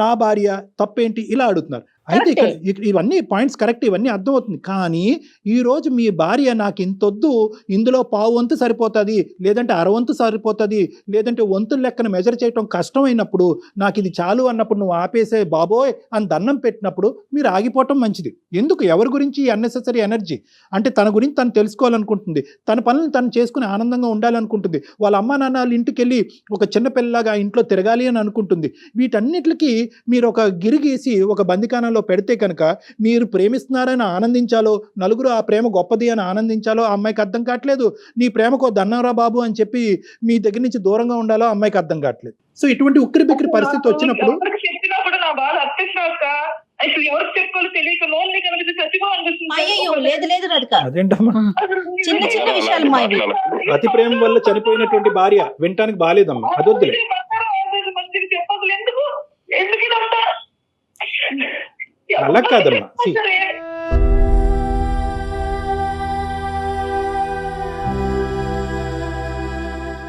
నా భార్య తప్పేంటి ఇలా అడుగుతున్నారు. అయితే ఇక్కడ ఇవన్నీ పాయింట్స్ కరెక్ట్, ఇవన్నీ అర్థమవుతుంది. కానీ ఈరోజు మీ భార్య నాకు ఇంతొద్దు, ఇందులో పావు వంతు సరిపోతుంది, లేదంటే అరవంతు సరిపోతుంది, లేదంటే వంతుల లెక్కన మెజర్ చేయటం కష్టమైనప్పుడు, నాకు ఇది చాలు అన్నప్పుడు నువ్వు ఆపేసే బాబోయ్ అని దండం పెట్టినప్పుడు మీరు ఆగిపోవటం మంచిది. ఎందుకు ఎవరి గురించి అన్నెసెసరీ ఎనర్జీ? అంటే తన గురించి తను తెలుసుకోవాలనుకుంటుంది, తన పనులను తను చేసుకుని ఆనందంగా ఉండాలనుకుంటుంది, వాళ్ళ అమ్మా నాన్నల ఇంటికి వెళ్ళి ఒక చిన్న పిల్లలాగా ఇంట్లో తిరగాలి అని అనుకుంటుంది. వీటన్నిటికీ మీరు ఒక గిరిగీసి ఒక బందికానంలో పెడితే కనుక మీరు ప్రేమిస్తున్నారని ఆనందించాలో, నలుగురు ఆ ప్రేమ గొప్పది అని ఆనందించాలో ఆ అమ్మాయికి అర్థం కావట్లేదు. నీ ప్రేమకు దన్నారా బాబు అని చెప్పి మీ దగ్గర నుంచి దూరంగా ఉండాలో అమ్మాయికి అర్థం కావట్లేదు. సో ఇటువంటి ఉక్కిరి బిక్కిరి పరిస్థితి వచ్చినప్పుడు నా బాధ అర్థిస్తాక అసలు ఎవరికి చెప్పుకోవాలి తెలియక లోన్లీ కలిసి చచ్చిపోవాలనిపిస్తుంది. అదేంటమ్మా, చిన్న విషయాలు అతి ప్రేమ వల్ల చనిపోయినటువంటి భార్య వినటానికి బాలేదమ్మా, అదొద్దులే. అలా కాదమ్మా.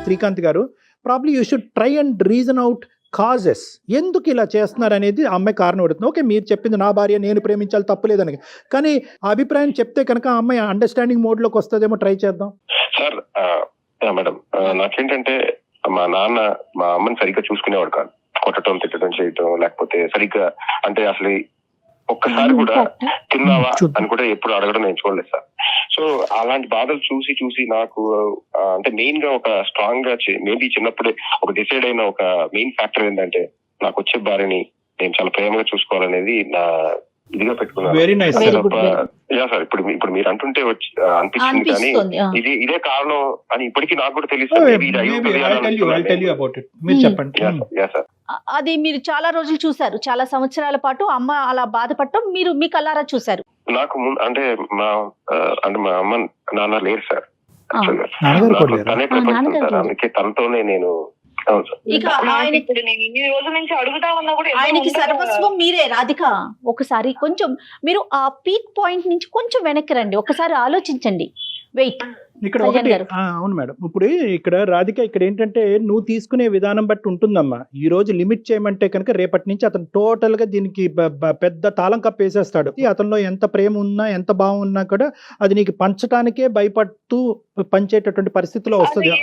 శ్రీకాంత్ గారు, probably you should try and reason out causes. ఎందుకు ఇలా చేస్తున్నారు అనేది ఆ అమ్మాయి కారణం అడుగుతుంది. ఓకే, మీరు చెప్పింది నా భార్య నేను ప్రేమించాలి తప్పులేదని, కానీ ఆ అభిప్రాయం చెప్తే కనుక ఆ అమ్మాయి అండర్స్టాండింగ్ మోడ్ లోకి వస్తుందేమో, ట్రై చేద్దాం. సార్ మేడం, నాకేంటంటే మా నాన్న మా అమ్మని సరిగ్గా చూసుకునేవాడు కాదు. కొట్టడం, తిట్టడం, చేయటం, లేకపోతే సరిగ్గా అంటే అసలు ఒక్కసారి కూడా తిన్నావా అని కూడా ఎప్పుడు అడగడం నేను చూడలేదు సార్. సో అలాంటి బాధలు చూసి నాకు అంటే మెయిన్ గా ఒక స్ట్రాంగ్ గా మేబీ చిన్నప్పుడే ఒక డిసైడ్ అయిన ఒక మెయిన్ ఫ్యాక్టర్ ఏంటంటే నాకు వచ్చే భార్యని నేను చాలా ప్రేమగా చూసుకోవాలనేది నా ఇదిగా పెట్టుకున్నాను. Very nice sir. ఇప్పుడు మీరు అంటుంటే అనిపించింది, కానీ ఇదే కారణం అని ఇప్పటికీ నాకు కూడా తెలుసు. అది మీరు చాలా రోజులు చూసారు, చాలా సంవత్సరాల పాటు అమ్మ అలా బాధపడటం మీరు మీ కళ్ళారా చూసారు. నాకు అంటే మా అమ్మ నాన్న లేరు సార్, తనే ప్రపంచం సార్. అందుకే తనతోనే నేను ఇక ఆయనకి సర్వస్వం మీరే. రాధిక, ఒకసారి కొంచెం మీరు ఆ పీక్ పాయింట్ నుంచి కొంచెం వెనక్కి రండి, ఒకసారి ఆలోచించండి. వెయిట్ ఇక్కడ ఒకటి, అవును మేడం, ఇప్పుడు ఇక్కడ రాధిక ఇక్కడ ఏంటంటే నువ్వు తీసుకునే విధానం బట్టి ఉంటుందమ్మా. ఈ రోజు లిమిట్ చేయమంటే కనుక రేపటి నుంచి అతను టోటల్ గా దీనికి పెద్ద తాళం కప్పేసేస్తాడు. అతనిలో ఎంత ప్రేమ ఉన్నా ఎంత భావం ఉన్నా కూడా అది నీకు పంచడానికే భయపడుతూ పంచేటటువంటి పరిస్థితిలో వస్తుంది.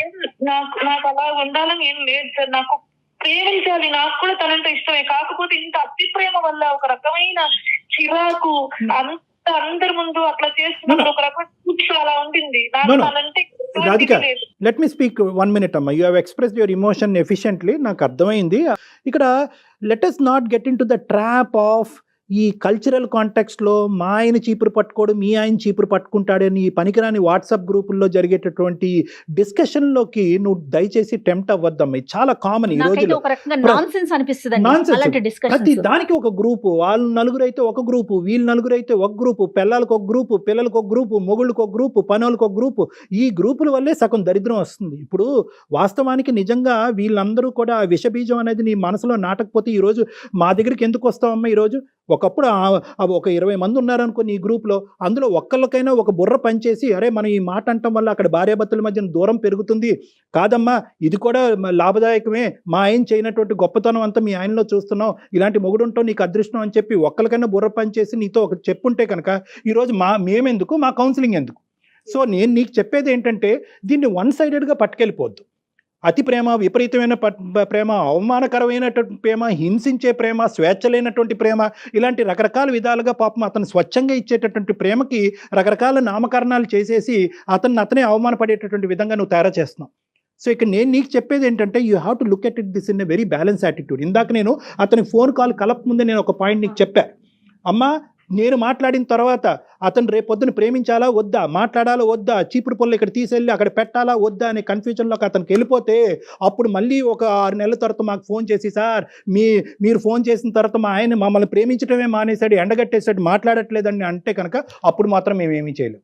నాకు అలా ఉండాలని ఏం లేదు సార్. నాకు ప్రేమించాలి, నాకు కూడా తనంటే ఇష్టమే. కాకపోతే ఇంత అతి ప్రేమ వల్ల ఒక రకమైన చిరాకు, అందరి ముందు అట్లా చేస్తున్నప్పుడు ఒక రకమైన అలా ఉంటుంది. Radhika, let me speak 1 minute అమ్మా. You have expressed your emotion efficiently, నాకు అర్థమైంది. ఇక్కడ let us not get in to the trap of ఈ కల్చరల్ కాంటెక్స్ట్లో మా ఆయన చీపురు పట్టుకోడు, మీ ఆయన చీపురు పట్టుకుంటాడని ఈ పనికిరాని వాట్సాప్ గ్రూపుల్లో జరిగేటటువంటి డిస్కషన్లోకి నువ్వు దయచేసి టెంప్ట్ అవ్వద్దమ్మా. ఇది చాలా కామన్ ఈ రోజుల్లో. ప్రతి దానికి ఒక గ్రూపు, వాళ్ళు నలుగురు అయితే ఒక గ్రూపు, వీళ్ళు నలుగురు అయితే ఒక గ్రూపు, పిల్లలకు ఒక గ్రూపు, పిల్లలకు ఒక గ్రూపు, మొగుళ్ళకు ఒక గ్రూపు, పనులకు ఒక గ్రూపు. ఈ గ్రూపుల వల్లే సగం దరిద్రం వస్తుంది. ఇప్పుడు వాస్తవానికి నిజంగా వీళ్ళందరూ కూడా విషబీజం అనేది నీ మనసులో నాటకపోతే ఈరోజు మా దగ్గరికి ఎందుకు వస్తావమ్మా? ఈరోజు ఒకప్పుడు ఒక 20 మంది ఉన్నారనుకో నీ గ్రూప్లో, అందులో ఒక్కళ్ళకైనా ఒక బుర్ర పనిచేసి అరే మనం ఈ మాట అంటాం వల్ల అక్కడ భార్యాభర్తల మధ్య దూరం పెరుగుతుంది, కాదమ్మా ఇది కూడా లాభదాయకమే, మా ఆయన చేయనటువంటి గొప్పతనం అంతా మీ ఆయనలో చూస్తున్నావు, ఇలాంటి మొగుడుంటావు నీకు అదృష్టం అని చెప్పి ఒక్కరికైనా బుర్ర పనిచేసి నీతో ఒక చెప్పుంటే కనుక ఈరోజు మేమెందుకు, మా కౌన్సిలింగ్ ఎందుకు? సో నేను నీకు చెప్పేది ఏంటంటే దీన్ని వన్ సైడెడ్గా పట్టుకెళ్ళిపోద్దు. అతి ప్రేమ, విపరీతమైన ప్రేమ, అవమానకరమైనటువంటి ప్రేమ, హింసించే ప్రేమ, స్వేచ్ఛ లేనటువంటి ప్రేమ, ఇలాంటి రకరకాల విధాలుగా పాపం అతను స్వచ్ఛంగా ఇచ్చేటటువంటి ప్రేమకి రకరకాల నామకరణాలు చేసేసి అతనే అవమానపడేటటువంటి విధంగా నువ్వు తయారు చేస్తున్నావు. సో ఇక్కడ నేను నీకు చెప్పేది ఏంటంటే you have to look at it this in a very balance attitude. ఇందాక నేను అతని ఫోన్ కాల్ కలపముందే నేను ఒక పాయింట్ నీకు చెప్పా, అమ్మా నేను మాట్లాడిన తర్వాత అతను రేపొద్దున ప్రేమించాలా వద్దా, మాట్లాడాలా వద్దా, చీపురు పొల్లు ఇక్కడ తీసేళ్ళి అక్కడ పెట్టాలా వద్దా అనే కన్ఫ్యూజన్లోకి అతనికి వెళ్ళిపోతే అప్పుడు మళ్ళీ ఒక 6 నెలల తర్వాత మాకు ఫోన్ చేసి సార్ మీరు ఫోన్ చేసిన తర్వాత మా ఆయన మమ్మల్ని ప్రేమించడమే మానేశాడు, ఎండగట్టేసాడు, మాట్లాడట్లేదని అంటే కనుక అప్పుడు మాత్రం మేము ఏమీ చేయలేం.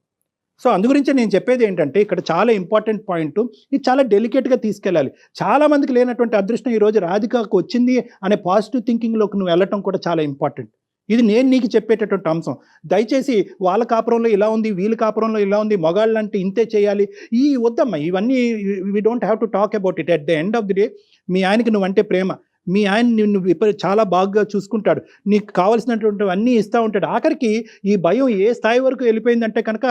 సో అందుగురించి నేను చెప్పేది ఏంటంటే ఇక్కడ చాలా ఇంపార్టెంట్ పాయింట్, ఇది చాలా డెలికేట్గా తీసుకెళ్ళాలి. చాలామందికి లేనటువంటి అదృష్టం ఈరోజు రాధికకు వచ్చింది అనే పాజిటివ్ థింకింగ్లోకి నువ్వు వెళ్ళటం కూడా చాలా ఇంపార్టెంట్. ఇది నేను నీకు చెప్పేటటువంటి అంశం. దయచేసి వాళ్ళ కాపురంలో ఇలా ఉంది, వీళ్ళ కాపురంలో ఇలా ఉంది, మగాళ్ళు అంటే ఇంతే చేయాలి, ఈ వద్దమ్మా, ఇవన్నీ we don't have to talk about it. At the end of the day మీ ఆయనకి నువ్వంటే ప్రేమ, మీ ఆయన నిన్ను చాలా బాగా చూసుకుంటాడు, నీకు కావాల్సినటువంటి అన్నీ ఇస్తూ ఉంటాడు. ఆఖరికి ఈ భయం ఏ స్థాయి వరకు వెళ్ళిపోయిందంటే కనుక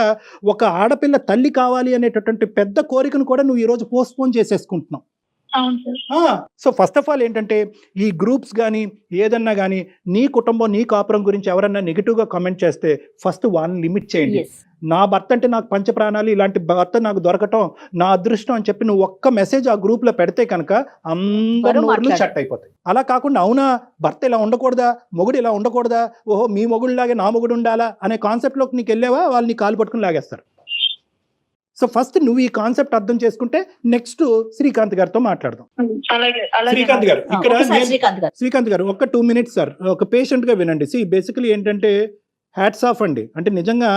ఒక ఆడపిల్ల తల్లి కావాలి అనేటటువంటి పెద్ద కోరికను కూడా నువ్వు ఈరోజు పోస్ట్పోన్ చేసేసుకుంటున్నావు. సో ఫస్ట్ ఆఫ్ ఆల్ ఏంటంటే ఈ గ్రూప్స్ కానీ ఏదన్నా కానీ నీ కుటుంబం నీ కాపురం గురించి ఎవరన్నా నెగిటివ్గా కామెంట్ చేస్తే ఫస్ట్ వాళ్ళని లిమిట్ చేయండి. నా భర్త అంటే నాకు పంచప్రాణాలు, ఇలాంటి భర్త నాకు దొరకటం నా అదృష్టం అని చెప్పి నువ్వు ఒక్క మెసేజ్ ఆ గ్రూప్లో పెడితే కనుక అందరూ నోర్లు షట్ అయిపోతాయి. అలా కాకుండా అవునా భర్త ఇలా ఉండకూడదా, మొగుడు ఇలా ఉండకూడదా, ఓహో మీ మొగుడులాగే నా మొగుడు ఉండాలా అనే కాన్సెప్ట్లోకి నీకు వెళ్ళావా వాళ్ళని కాలు పట్టుకుని లాగేస్తారు. సో ఫస్ట్ నువ్వు ఈ కాన్సెప్ట్ అర్థం చేసుకుంటే నెక్స్ట్ శ్రీకాంత్ గారితో మాట్లాడదాం. శ్రీకాంత్ గారు ఇక్కడ శ్రీకాంత్ గారు ఒక 2 minutes సార్, ఒక పేషెంట్గా వినండి. బేసికలీ ఏంటంటే హ్యాట్స్ ఆఫ్ అండి, అంటే నిజంగా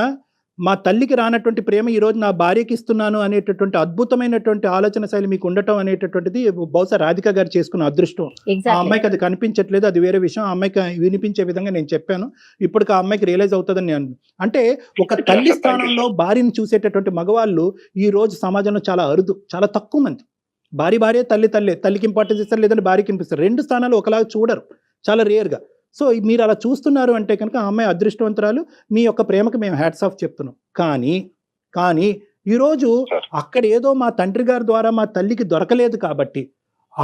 మా తల్లికి రానటువంటి ప్రేమ ఈరోజు నా భార్యకి ఇస్తున్నాను అనేటటువంటి అద్భుతమైనటువంటి ఆలోచన శైలి మీకు ఉండటం అనేటటువంటిది బహుశా రాధిక గారు చేసుకున్న అదృష్టం. ఆ అమ్మాయికి అది కనిపించట్లేదు, అది వేరే విషయం. ఆ అమ్మాయికి వినిపించే విధంగా నేను చెప్పాను, ఇప్పటికి ఆ అమ్మాయికి రియలైజ్ అవుతుందని నేను అంటే ఒక తల్లి స్థానంలో భార్యను చూసేటటువంటి మగవాళ్ళు ఈ రోజు సమాజంలో చాలా అరుదు, చాలా తక్కువ మంది. భార్య తల్లికి ఇంపార్టెన్స్ ఇస్తారు, లేదంటే భార్యకి ఇస్తారు. 2 స్థానాలు ఒకలాగా చూడరు, చాలా రేర్గా. సో మీరు అలా చూస్తున్నారు అంటే కనుక ఆ అమ్మాయి అదృష్టవంతురాలు, మీ యొక్క ప్రేమకు మేము హ్యాట్స్ ఆఫ్ చెప్తున్నాం. కానీ ఈరోజు అక్కడ ఏదో మా తండ్రి గారి ద్వారా మా తల్లికి దొరకలేదు కాబట్టి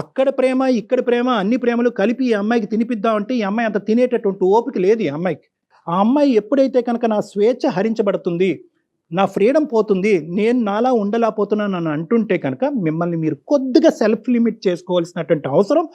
అక్కడ ప్రేమ ఇక్కడ ప్రేమ అన్ని ప్రేమలు కలిపి ఈ అమ్మాయికి తినిపిద్దామంటే ఈ అమ్మాయి అంత తినేటటువంటి ఓపిక లేదు ఈ అమ్మాయికి. ఆ అమ్మాయి ఎప్పుడైతే కనుక నా స్వేచ్ఛ హరించబడుతుంది, నా ఫ్రీడమ్ పోతుంది, నేను నాలా ఉండలేకపోతున్నాను అని అంటుంటే కనుక మిమ్మల్ని మీరు కొద్దిగా సెల్ఫ్ లిమిట్ చేసుకోవాల్సినటువంటి అవసరం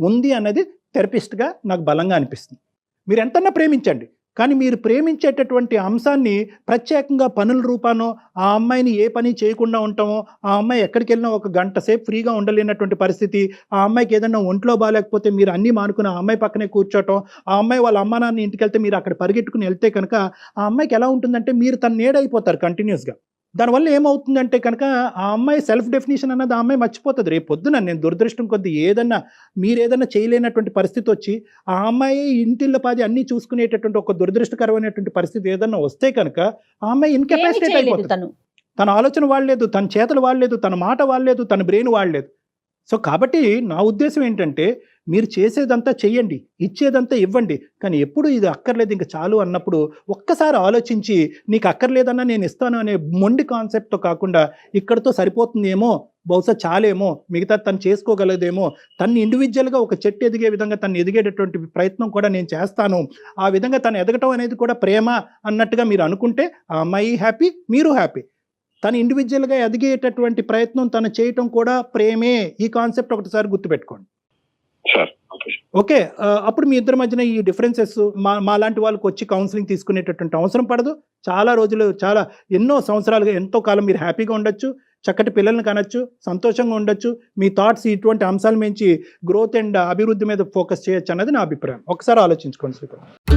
ఉంది అన్నది థెరపిస్ట్గా నాకు బలంగా అనిపిస్తుంది. మీరు ఎంతన్నా ప్రేమించండి, కానీ మీరు ప్రేమించేటటువంటి అంశాన్ని ప్రత్యేకంగా పనుల రూపానో ఆ అమ్మాయిని ఏ పని చేయకుండా ఉంటామో, ఆ అమ్మాయి ఎక్కడికి వెళ్ళినా 1 గంట సేపు ఫ్రీగా ఉండలేనటువంటి పరిస్థితి, ఆ అమ్మాయికి ఏదైనా ఒంట్లో బాగాలేకపోతే మీరు అన్నీ మానుకుని ఆ అమ్మాయి పక్కనే కూర్చోవటం, ఆ అమ్మాయి వాళ్ళ అమ్మ నాన్న ఇంటికి వెళ్తే మీరు అక్కడ పరిగెట్టుకుని వెళ్తే కనుక ఆ అమ్మాయికి ఎలా ఉంటుందంటే మీరు తన నీడైపోతారు కంటిన్యూస్గా. దానివల్ల ఏమవుతుందంటే కనుక ఆ అమ్మాయి సెల్ఫ్ డెఫినేషన్ అన్నది ఆ అమ్మాయి మర్చిపోతుంది. రేపు పొద్దున నేను దురదృష్టం కొద్ది మీరేదన్నా చేయలేనటువంటి పరిస్థితి వచ్చి ఆ అమ్మాయి ఇంటిల్లపాది అన్నీ చూసుకునేటటువంటి ఒక దురదృష్టకరమైనటువంటి పరిస్థితి ఏదన్నా వస్తే కనుక ఆ అమ్మాయి ఇన్కెపాసిటేట్ అయిపోతుంది. తన ఆలోచన వాడలేదు, తన చేతలు వాడలేదు, తన మాట వాడలేదు, తన బ్రెయిన్ వాడలేదు. సో కాబట్టి నా ఉద్దేశం ఏంటంటే మీరు చేసేదంతా చెయ్యండి, ఇచ్చేదంతా ఇవ్వండి, కానీ ఎప్పుడు ఇది అక్కర్లేదు ఇంకా చాలు అన్నప్పుడు ఒక్కసారి ఆలోచించి నీకు అక్కర్లేదన్నా నేను ఇస్తాను అనే మొండి కాన్సెప్ట్తో కాకుండా ఇక్కడతో సరిపోతుందేమో, బహుశా చాలేమో, మిగతా తను చేసుకోగలదేమో, తను ఇండివిజువల్గా ఒక చెట్టు ఎదిగే విధంగా తను ఎదిగేటటువంటి ప్రయత్నం కూడా నేను చేస్తాను, ఆ విధంగా తను ఎదగటం అనేది కూడా ప్రేమ అన్నట్టుగా మీరు అనుకుంటే ఆ అమ్మాయి హ్యాపీ, మీరు హ్యాపీ. తను ఇండివిజువల్గా ఎదిగేటటువంటి ప్రయత్నం తను చేయటం కూడా ప్రేమే. ఈ కాన్సెప్ట్ ఒకటిసారి గుర్తుపెట్టుకోండి. ఓకే, అప్పుడు మీ ఇద్దరి మధ్యన ఈ డిఫరెన్సెస్ మా లాంటి వాళ్ళకి వచ్చి కౌన్సిలింగ్ తీసుకునేటటువంటి అవసరం పడదు. చాలా రోజులు, చాలా ఎన్నో సంవత్సరాలుగా ఎంతో కాలం మీరు హ్యాపీగా ఉండొచ్చు, చక్కటి పిల్లల్ని కనొచ్చు, సంతోషంగా ఉండొచ్చు. మీ థాట్స్ ఇటువంటి అంశాల నుంచి గ్రోత్ అండ్ అభివృద్ధి మీద ఫోకస్ చేయొచ్చు అన్నది నా అభిప్రాయం. ఒకసారి ఆలోచించుకోండి శ్రీకాంత్.